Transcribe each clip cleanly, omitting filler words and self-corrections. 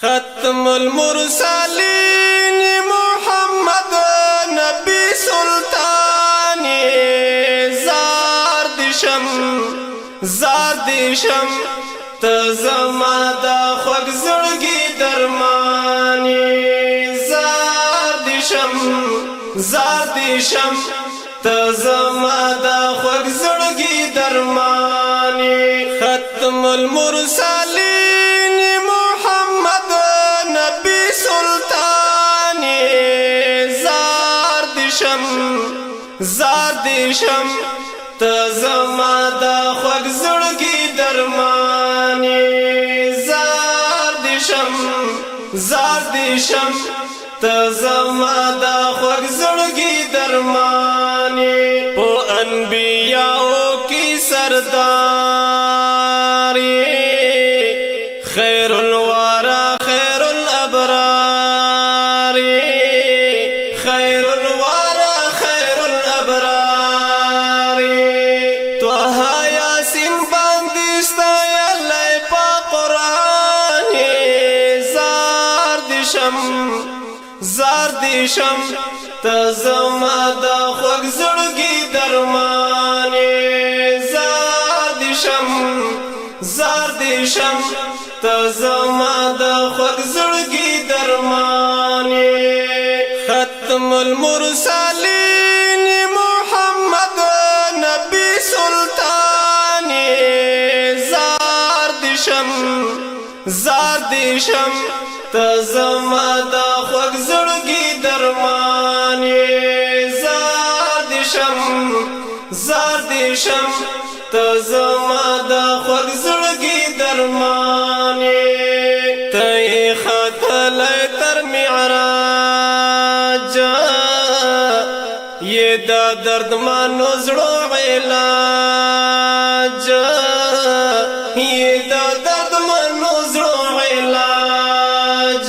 ختم المرسلین محمد نبی سلطان زار دیشم تزما دا خوږ زړګي درمانی زار دیشم تزما دا خوږ زړګي درمانی ختم المرسلین محمد نبی سلطان زار دیشم تزما دا خوږ زړګي درمانی زار دیشم تزما دا خوږ زړګي درمانی او انبیاء کی سردار خیر الورا خیر الابرار خیر الورا خیر الابرار طه یاسین باندې ستایلی په قرآن زار دیشم تزما دا خوږ زړګي درمانی زار دیشم تزما دا خوږ زړګي درمانی ختم المرسلین محمد نبی سلطان زار دیشم تزما دا خوږ زړګي درمانی زار دیشم تزما دا خوږ زړګي درمانی ته ختلی تر معراج یہ دا دردمانو زړو علاج یہ دا دردمانو زړو علاج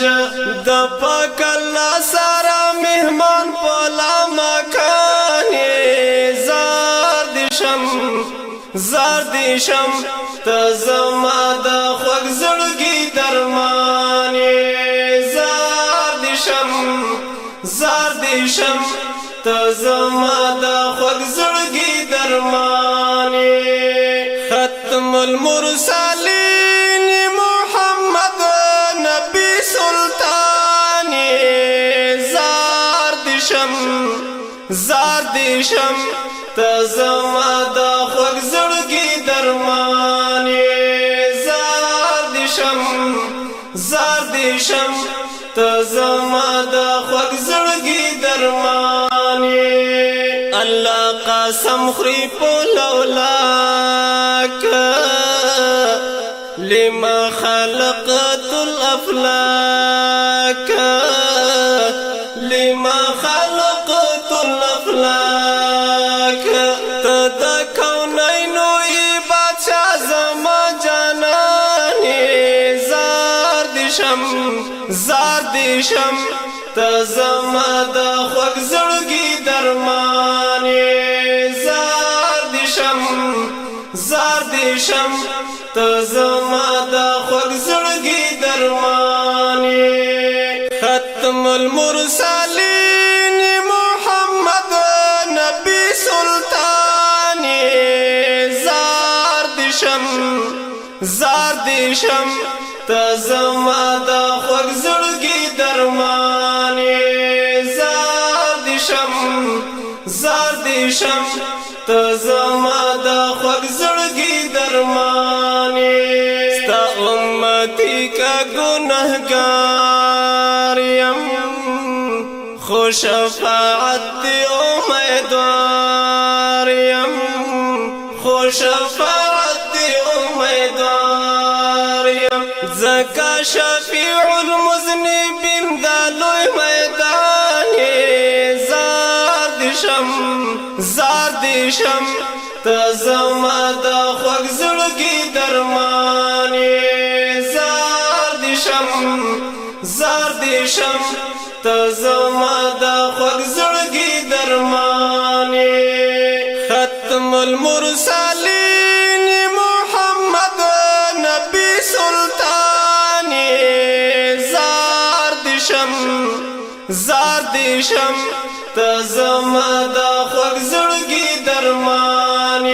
د پاک الله سره مهمان پلا مکان زار دیشم تزما دا خوږ زړګي درمانی زار دیشم تزما دا خوږ زړګي درمانی ختم المرسلین محمد نبی سلطان زار دیشم تزما دا خوږ زړګي درمانی زار دیشم تزما دا خوږ زړګي درمانی الله قسم خوري په لولاک لما خلقت الافلاک لما خلقت الافلاک تدا کونینو ای بادشاہ زما جانانی زار دیشم تزما دا خوږ زړګي درمانی زار دیشم تزما دا خوږ زړګي درمانی ختم المرسلین محمد نبی سلطان زار دیشم تزما دا خوږ زړګي درمانی زار دیشم تزما دا خوږ زړګي درمانی ستا امتی کا گناهګار یم خو شفاعت دی امیدوار یم خو شفاعت دی امیدوار یم زکا شفیع المذنبین دا لوی میدان زار دیشم تزما دا خوږ زړګي درمانی زار دیشم تزما دا خوږ زړګي درمانی ختم المرسلین محمد نبی سلطان دشم زار دشم ته زما د خوږ زړګي درمان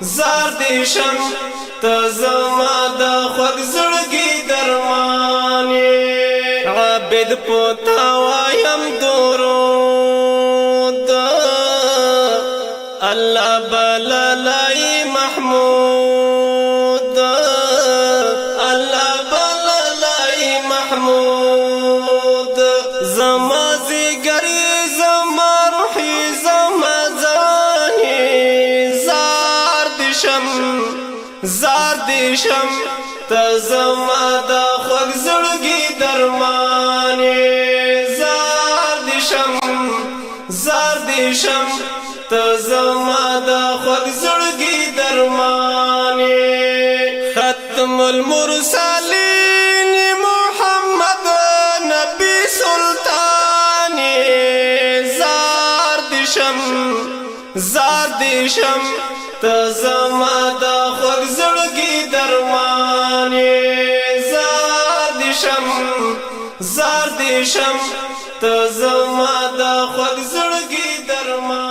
زار دشم ته زما د خوږ زړګي درمان عابد پوتا وایم درود الله بللای محمود الله بللای محمود زما زیګری زما روحي زما ځاني زار دشم ته زما د خوږ زړګي درمان زار دشم ته زما د خوږ زړګي درمان ختم المرسلین محمد نبی سلطان زار دشم ته زما د خوږ زړګي درمان زار دشم ته زما د خوږ زړګي درمان